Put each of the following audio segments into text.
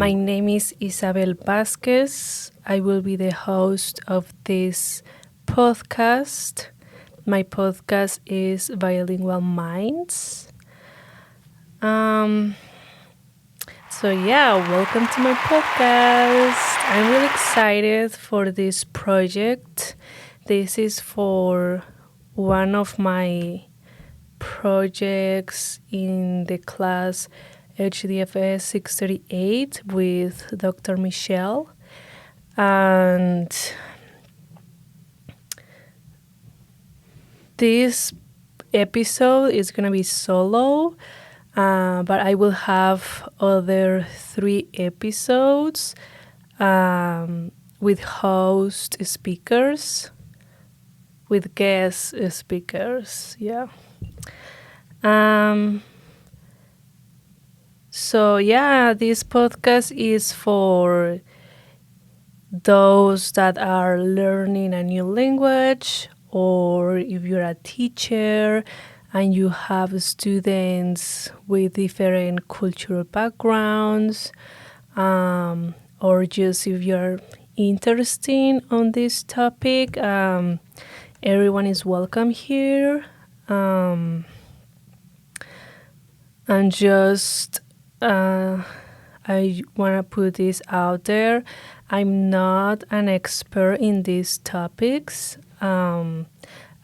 My name is Isabel Vazquez. I will be the host of this podcast. My podcast is Bilingual Minds. Welcome to my podcast. I'm really excited for this project. This is for one of my projects in the class HDFS 638 with Dr. Michelle. And this episode is going to be solo, but I will have other 3 episodes with host speakers, with guest speakers, this podcast is for those that are learning a new language, or if you're a teacher and you have students with different cultural backgrounds, or just if you're interested on this topic, everyone is welcome here. And just I want to put this out there. I'm not an expert in these topics. I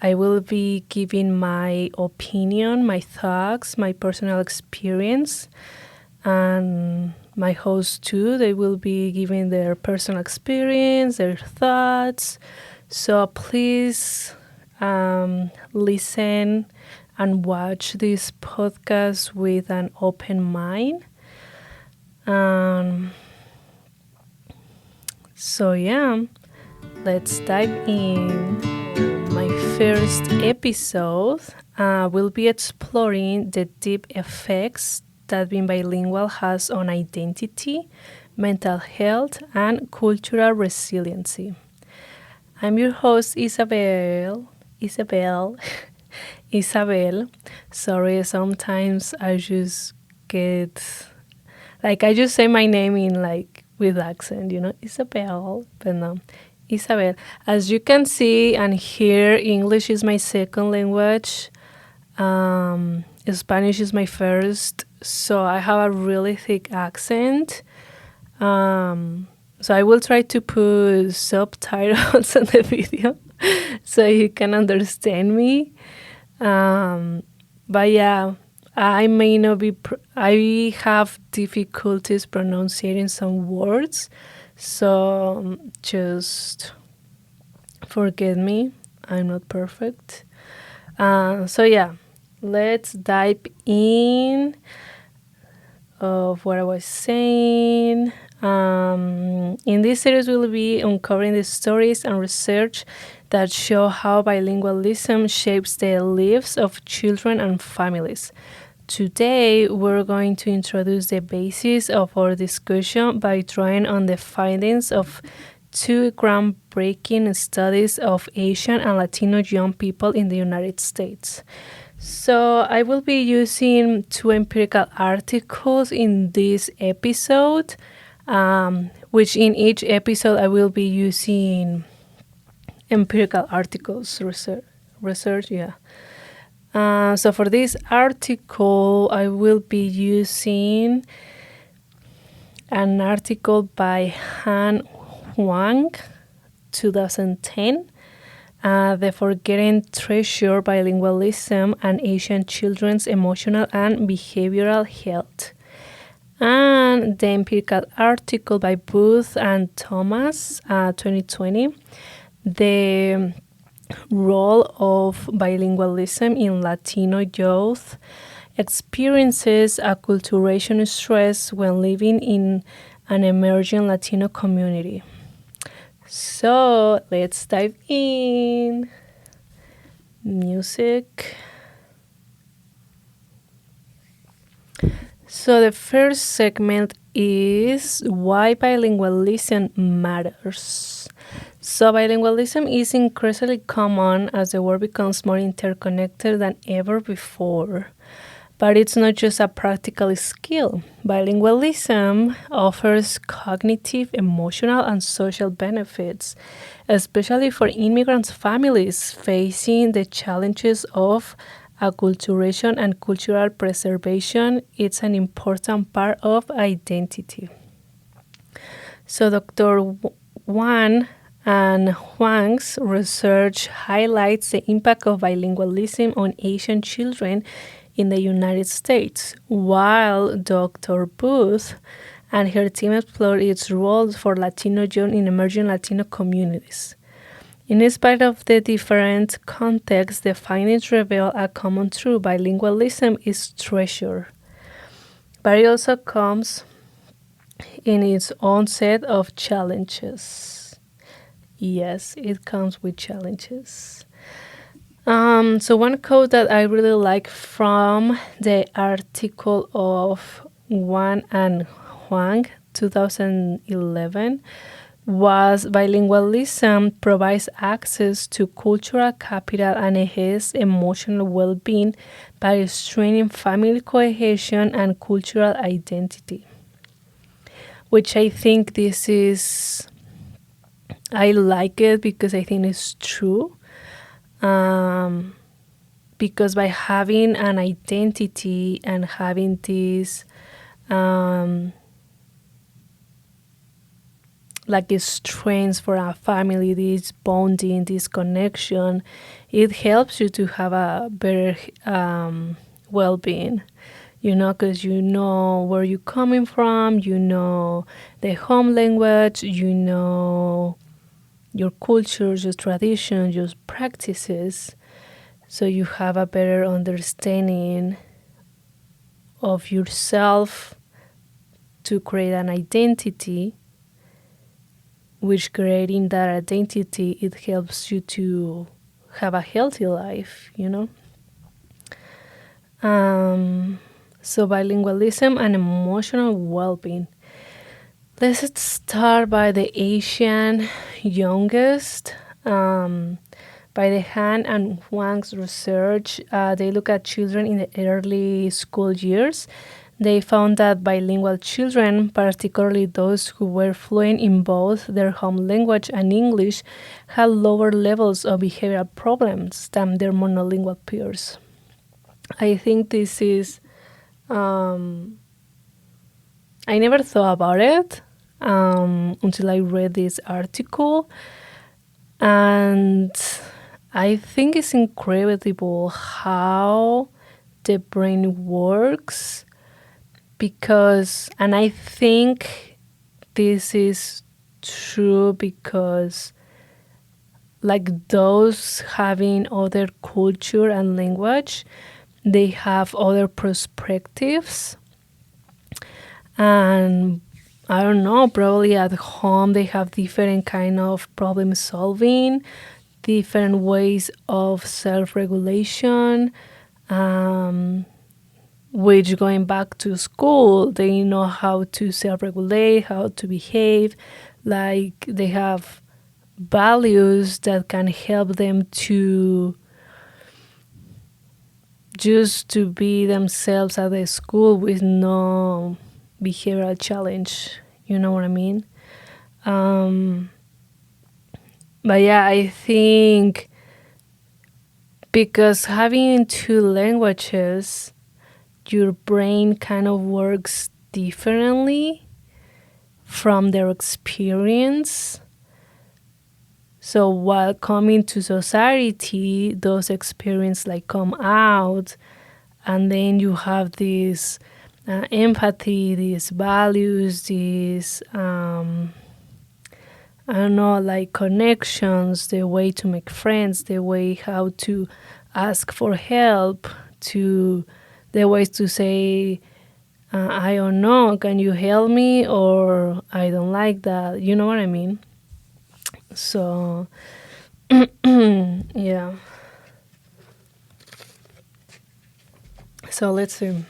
will be giving my opinion, my thoughts, my personal experience, and my hosts too. They will be giving their personal experience, their thoughts. So please listen and watch this podcast with an open mind. Let's dive in. My first episode will be exploring the deep effects that being bilingual has on identity, mental health, and cultural resiliency. I'm your host, Isabel. Sorry, sometimes I just get, I just say my name in with accent, Isabel, but no, Isabel. As you can see and hear, English is my second language. Spanish is my first, so I have a really thick accent. So I will try to put subtitles on the video so you can understand me. But yeah, I may not be, I have difficulties pronouncing some words, so just forgive me. I'm not perfect. Let's dive in of what I was saying. In this series, we'll be uncovering the stories and research that show how bilingualism shapes the lives of children and families. Today, we're going to introduce the basis of our discussion by drawing on the findings of 2 groundbreaking studies of Asian and Latino young people in the United States. So I will be using 2 empirical articles in this episode, which in each episode I will be using empirical articles, research. So for this article, I will be using an article by Han Huang, 2010, The Forgotten Treasure, Bilingualism and Asian Children's Emotional and Behavioral Health. And the empirical article by Booth and Thomas, 2020, The Role of Bilingualism in Latino Youth Experiences Acculturation Stress when Living in an Emerging Latino Community. So let's dive in. Music. So the first segment is why bilingualism matters. So bilingualism is increasingly common as the world becomes more interconnected than ever before. But it's not just a practical skill. Bilingualism offers cognitive, emotional, and social benefits, especially for immigrant families facing the challenges of acculturation and cultural preservation. It's an important part of identity. So, Dr. Wan and Huang's research highlights the impact of bilingualism on Asian children in the United States, while Dr. Booth and her team explore its role for Latino youth in emerging Latino communities. In spite of the different contexts, the findings reveal a common truth: bilingualism is treasure. But it also comes in its own set of challenges. Yes, it comes with challenges. So one quote that I really like from the article of Wan and Huang, 2011, was bilingualism provides access to cultural capital and enhances emotional well-being by strengthening family cohesion and cultural identity. Which I think this is, I like it because I think it's true. Because by having an identity and having this like a strength for our family, this bonding, this connection, it helps you to have a better well-being, because you know where you're coming from, you know the home language, you know your culture, your traditions, your practices, so you have a better understanding of yourself to create an identity, which creating that identity, it helps you to have a healthy life, So bilingualism and emotional well-being. Let's start by the Asian youngest. By the Han and Huang's research, they look at children in the early school years. They found that bilingual children, particularly those who were fluent in both their home language and English, had lower levels of behavioral problems than their monolingual peers. I think this is... I never thought about it until I read this article. And I think it's incredible how the brain works because, and I think this is true because like those having other culture and language, they have other perspectives. And I don't know, probably at home they have different kind of problem solving, different ways of self-regulation, which going back to school, they know how to self-regulate, how to behave, like they have values that can help them to just to be themselves at the school with no behavioral challenge. You know what I mean? But yeah, I think because having two languages, your brain kind of works differently from their experience. So while coming to society, those experiences like come out, and then you have this empathy, these values, these I don't know, like connections, the way to make friends, the way how to ask for help, to the ways to say, I don't know, can you help me? Or I don't like that. You know what I mean? So, yeah. So let's see.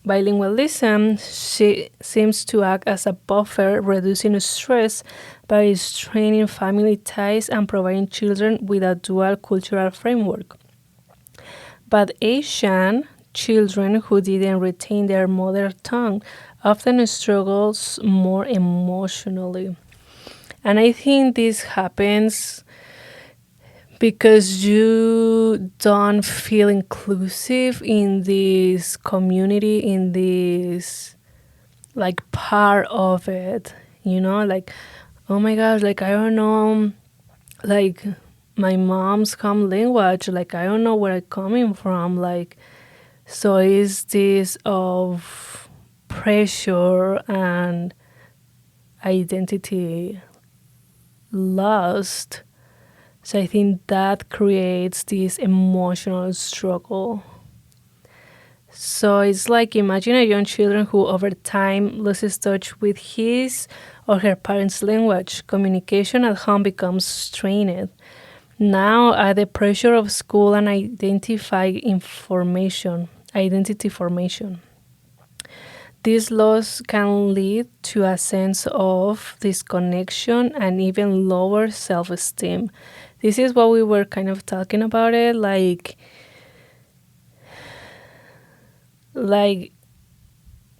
Bilingualism seems to act as a buffer, reducing stress by strengthening family ties and providing children with a dual cultural framework. But Asian children who didn't retain their mother tongue often struggles more emotionally. And I think this happens because you don't feel inclusive in this community, in this like part of it, like, oh my gosh, like I don't know, like my mom's home language, like I don't know where I'm coming from, like, so is this of pressure and identity lost. So I think that creates this emotional struggle. So it's like imagine a young children who over time loses touch with his or her parents' language. Communication at home becomes strained. Now add the pressure of school and identity formation. This loss can lead to a sense of disconnection and even lower self-esteem. This is what we were kind of talking about it, like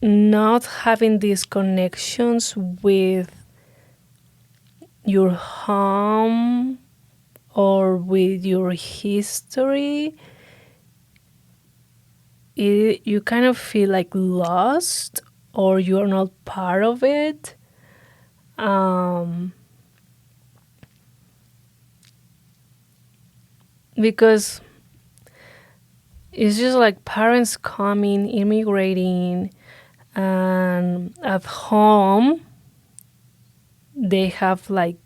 not having these connections with your home or with your history. You kind of feel like lost or you're not part of it. Because it's just like parents coming, immigrating, and at home they have like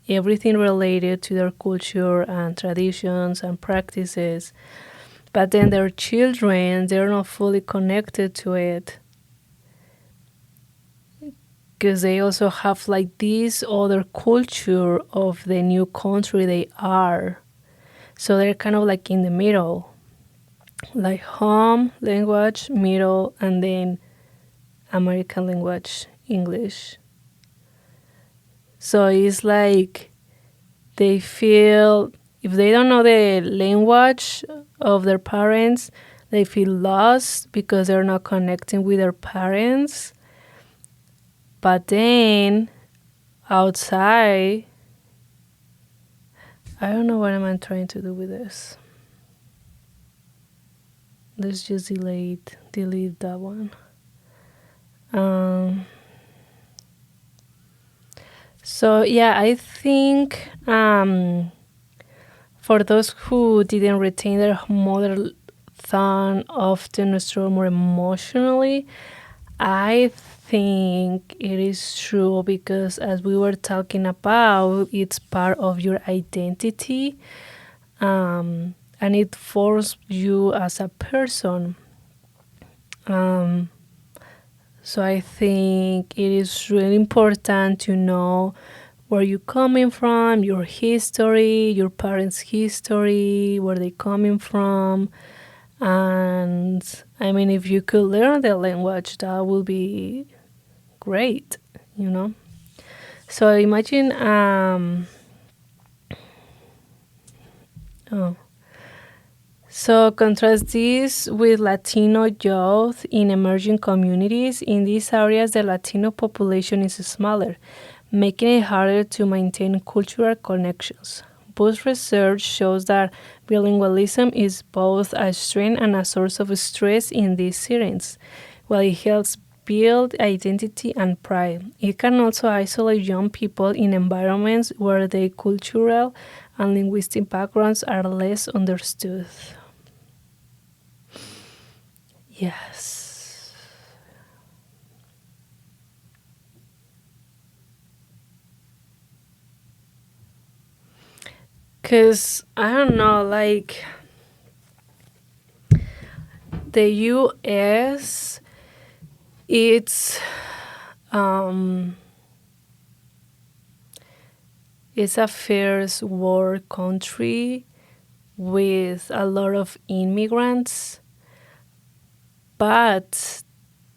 everything related to their culture and traditions and practices, but then their children, they're not fully connected to it because they also have like this other culture of the new country they are. So they're kind of like in the middle, like home language, middle, and then American language, English. So it's like they feel, if they don't know the language of their parents, they feel lost because they're not connecting with their parents. But then outside, I don't know what I'm trying to do with this. Let's just delete that one. So yeah, I think for those who didn't retain their mother tongue often struggle more emotionally. I think it is true because as we were talking about, it's part of your identity, and it forms you as a person. So I think it is really important to know where you're coming from, your history, your parents' history, where they're coming from. And I mean, if you could learn the language, that would be great. So imagine, so contrast this with Latino youth in emerging communities. In these areas, the Latino population is smaller, making it harder to maintain cultural connections. Both research shows that bilingualism is both a strength and a source of stress in these settings. While it helps build identity and pride, it can also isolate young people in environments where their cultural and linguistic backgrounds are less understood. Yes. Because, I don't know, like, the US, it's a first world country with a lot of immigrants, but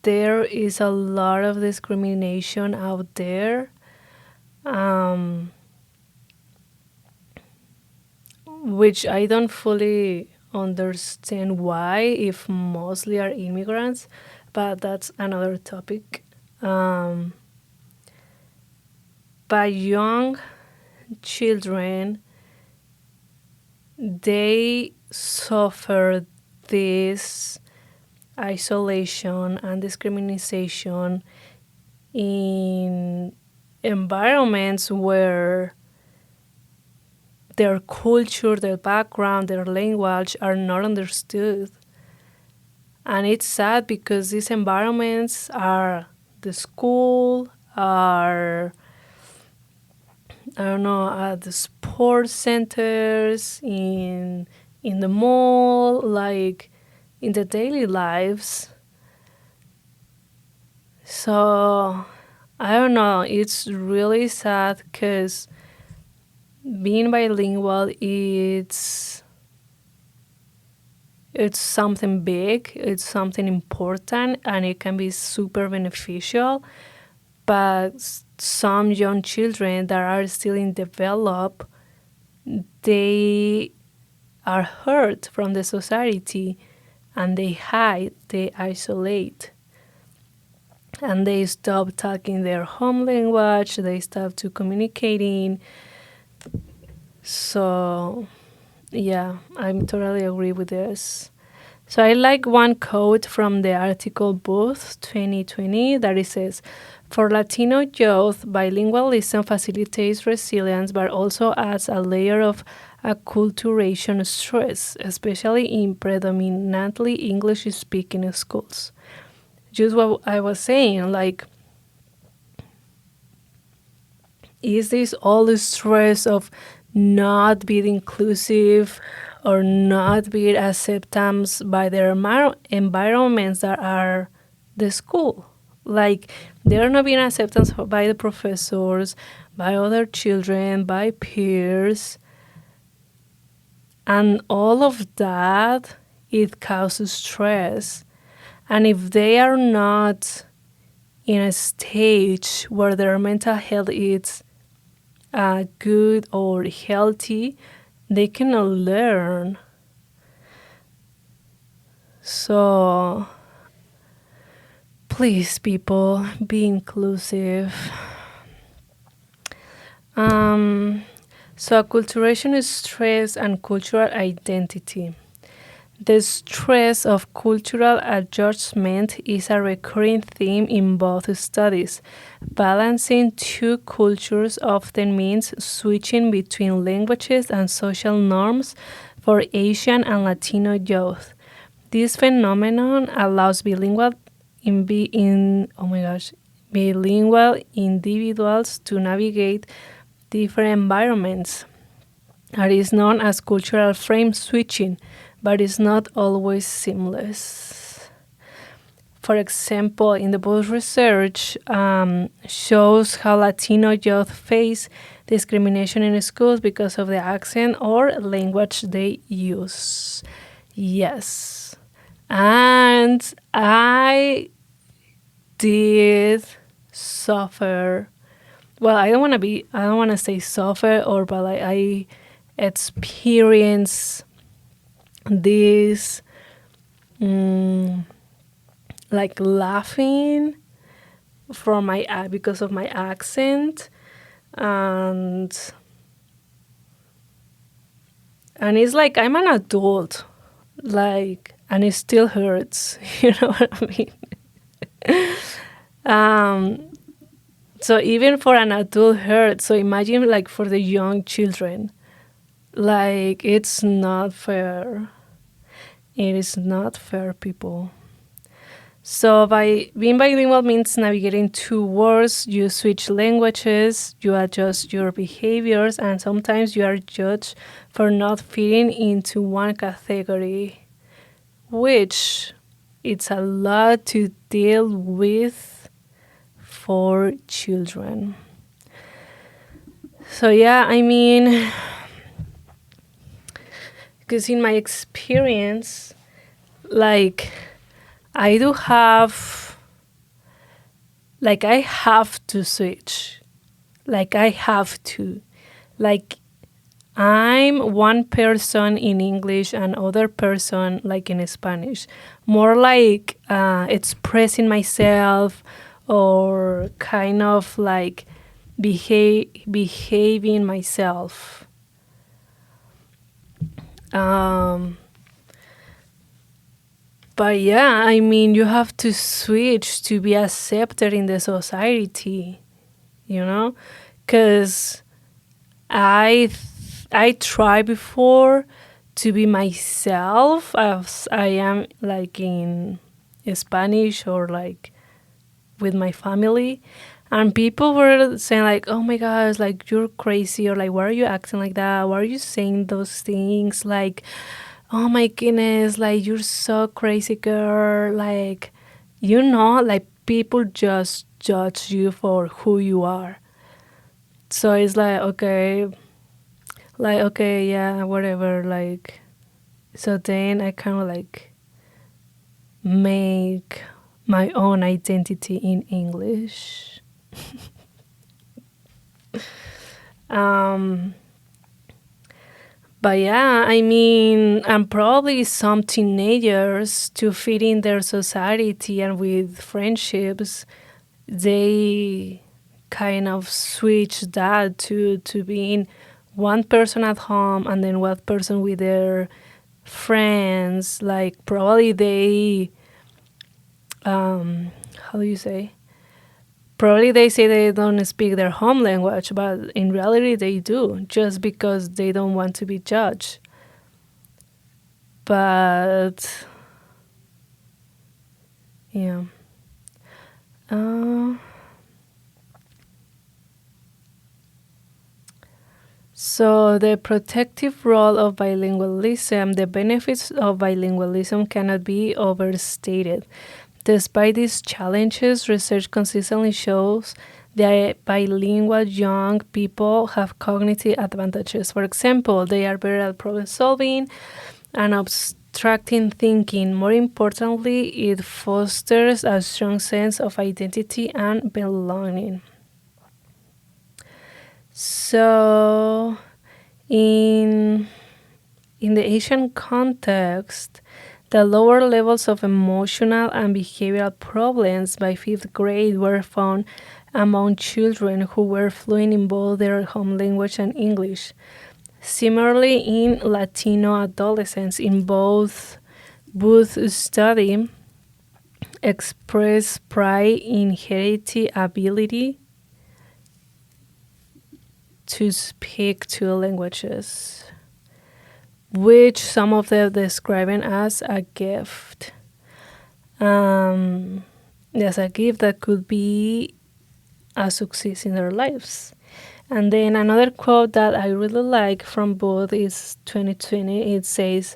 there is a lot of discrimination out there, which I don't fully understand why, if mostly are immigrants, but that's another topic. Um, but young children, they suffer this isolation and discrimination in environments where their culture, their background, their language are not understood. And it's sad because these environments are the school, are, I don't know, at the sports centers, in the mall, like in the daily lives. So I don't know, it's really sad because being bilingual, it's something big, it's something important, and it can be super beneficial. But some young children that are still in develop, they are hurt from the society, and they hide, they isolate, and they stop talking their home language, they stop to communicating. So yeah, I'm totally agree with this. So I like one quote from the article Booth 2020 that it says, for Latino youth, bilingualism facilitates resilience but also adds a layer of acculturation stress, especially in predominantly English-speaking schools. Just what I was saying, like, is this all the stress of not being inclusive or not being acceptance by their environments that are the school? Like, they're not being acceptance by the professors, by other children, by peers. And all of that, it causes stress. And if they are not in a stage where their mental health is good or healthy, they cannot learn. So please, people, be inclusive. So acculturation is stress and cultural identity. The stress of cultural adjustment is a recurring theme in both studies. Balancing two cultures often means switching between languages and social norms for Asian and Latino youth. This phenomenon allows bilingual individuals to navigate different environments. It is known as cultural frame switching, but it's not always seamless. For example, in the book research shows how Latino youth face discrimination in schools because of the accent or language they use. Yes. And I did suffer. Well, I don't want to say suffer, but like I experienced this like laughing from because of my accent, and it's like I'm an adult, like, and it still hurts. You know what I mean? So even for an adult hurts. So imagine like for the young children, like it's not fair. It is not fair, people. So by being bilingual means navigating two worlds. You switch languages, you adjust your behaviors, and sometimes you are judged for not fitting into one category, which it's a lot to deal with for children. So yeah, I mean, because in my experience, like, I do have, like, I have to switch. Like, I have to. Like, I'm one person in English and other person like in Spanish. More like expressing myself or kind of like behaving myself. Um, but yeah, I mean, you have to switch to be accepted in the society, you know? Because I tried before to be myself as I am like in Spanish or like with my family, and people were saying like, "Oh my gosh, like you're crazy," or like, "Why are you acting like that? Why are you saying those things?" Like, "Oh my goodness, like you're so crazy, girl." Like, like people just judge you for who you are. So it's like okay, yeah, whatever. Like, so then I kind of like make my own identity in English. Um, but yeah, I mean, and probably some teenagers to fit in their society and with friendships, they kind of switch that to being one person at home and then one person with their friends. Like probably they, how do you say? Probably they say they don't speak their home language, but in reality they do, just because they don't want to be judged. But yeah. Uh, so the protective role of bilingualism, the benefits of bilingualism cannot be overstated. Despite these challenges, research consistently shows that bilingual young people have cognitive advantages. For example, they are better at problem solving and abstracting thinking. More importantly, it fosters a strong sense of identity and belonging. So, in the Asian context, the lower levels of emotional and behavioral problems by fifth grade were found among children who were fluent in both their home language and English. Similarly, in Latino adolescents, in both study express pride in heredity ability to speak two languages, which some of them describing as a gift. As a gift that could be a success in their lives. And then another quote that I really like from both is 2020. It says,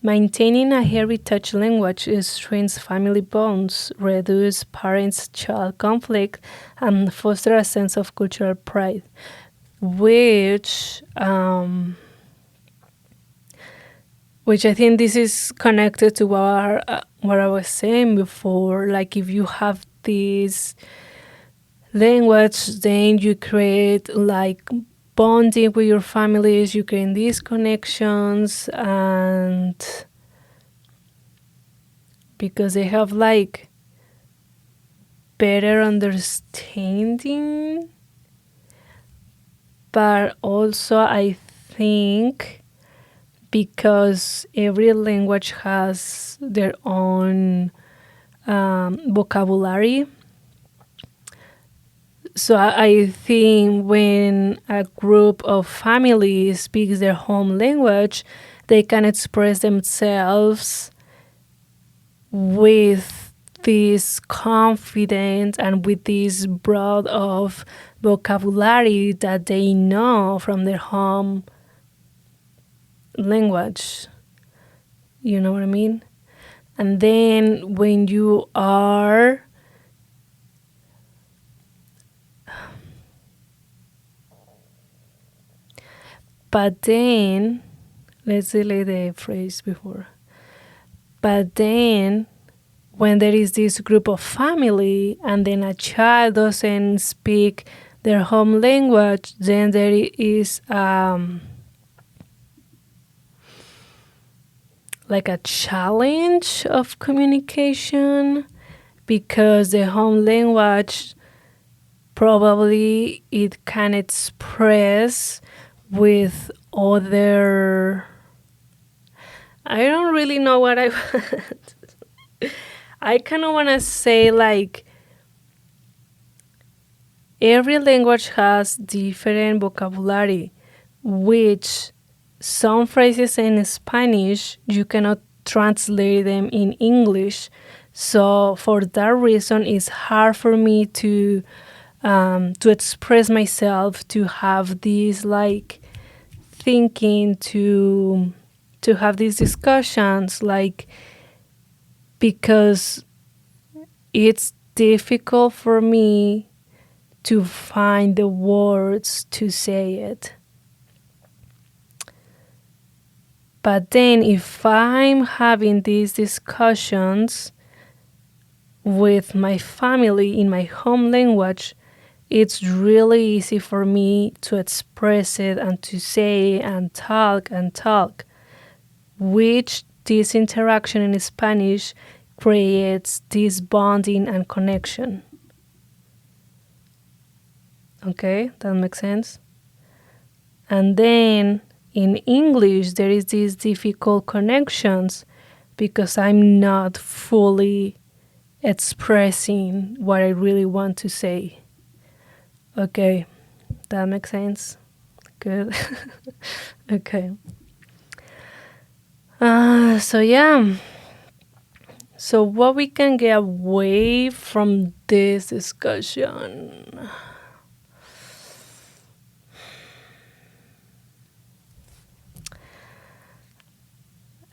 "Maintaining a heritage language strengthens family bonds, reduce parents-child conflict, and foster a sense of cultural pride," which I think this is connected to what I was saying before. Like if you have this language, then you create like bonding with your families, you create these connections, and because they have like better understanding, but also I think because every language has their own vocabulary. So I think when a group of families speaks their home language, they can express themselves with this confidence and with this broad of vocabulary that they know from their home language. You know what I mean? And then when you are but then let's delay the phrase before. But then when there is this group of family and then a child doesn't speak their home language, then there is like a challenge of communication, because the home language probably it can express with other. I don't really know what I want. I kind of want to say like every language has different vocabulary, which some phrases in Spanish you cannot translate them in English. So for that reason, it's hard for me to express myself, to have this like thinking, to have these discussions, like because it's difficult for me to find the words to say it. But then if I'm having these discussions with my family in my home language, it's really easy for me to express it and to say and talk, which this interaction in Spanish creates this bonding and connection. Okay, that makes sense? And then in English, there is these difficult connections because I'm not fully expressing what I really want to say. Okay, that makes sense? Good. Okay. So yeah. So what we can get away from this discussion?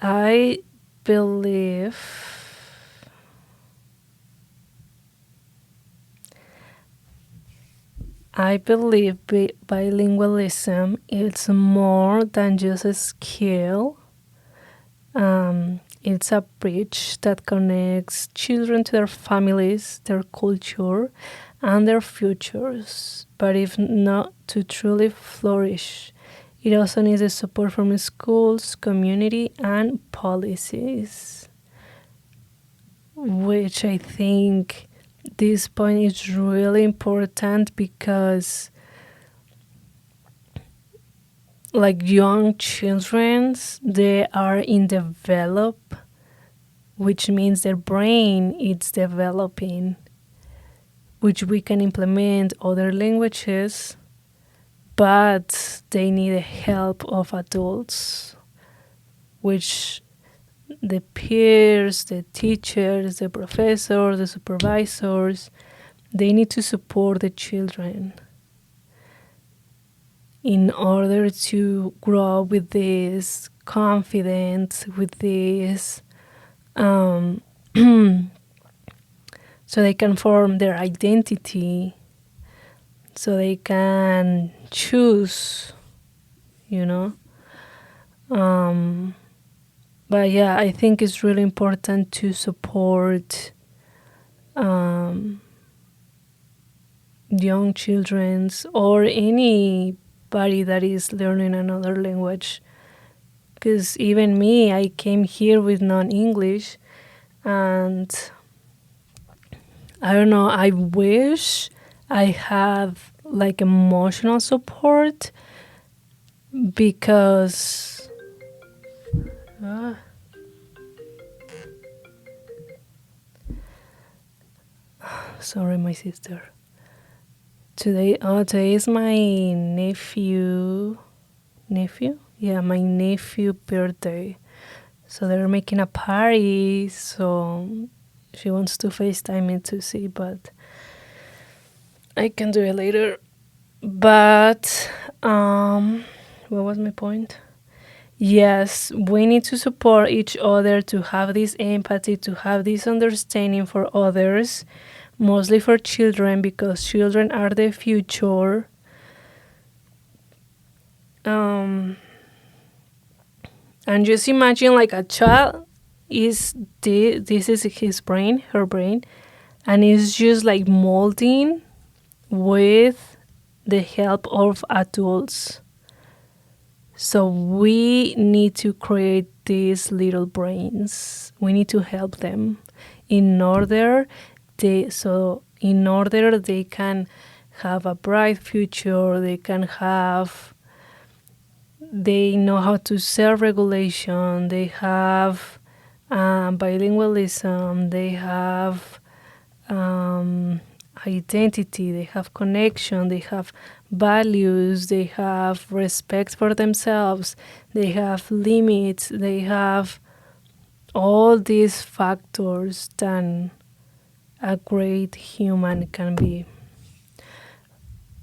I believe bilingualism is more than just a skill. It's a bridge that connects children to their families, their culture, and their futures. But if not to truly flourish, it also needs the support from schools, community, and policies. Which I think this point is really important because like young children, they are in develop, which means their brain is developing, which we can implement other languages, but they need the help of adults, which the peers, the teachers, the professors, the supervisors, they need to support the children in order to grow with this confidence, with this, so they can form their identity, so they can choose, you know. But yeah, I think it's really important to support young children's or anybody that is learning another language. Because even me, I came here with non-English, and I don't know, I wish I have like emotional support because sorry, my sister. Today is my nephew. Yeah, my nephew birthday. So they're making a party. So she wants to FaceTime me to see, but I can do it later. But what was my point? Yes, we need to support each other, to have this empathy, to have this understanding for others, mostly for children, because children are the future. And just imagine like a child this is his brain, her brain, and it's just like molding with the help of adults. So we need to create these little brains. We need to help them in order they can have a bright future. They know how to self-regulation. They have bilingualism. They have identity. They have connection. They have values. They have respect for themselves. They have limits. They have all these factors that a great human can be.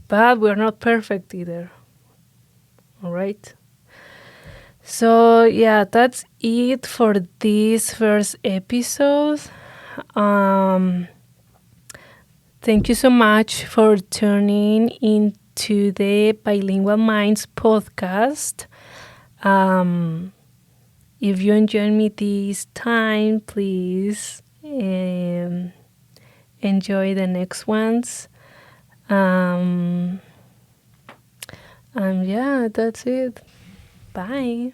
But we're not perfect either. All right. So yeah, that's it for this first episode. Thank you so much for tuning into the Bilingual Minds podcast. If you enjoyed me this time, please enjoy the next ones. Yeah, that's it. Bye.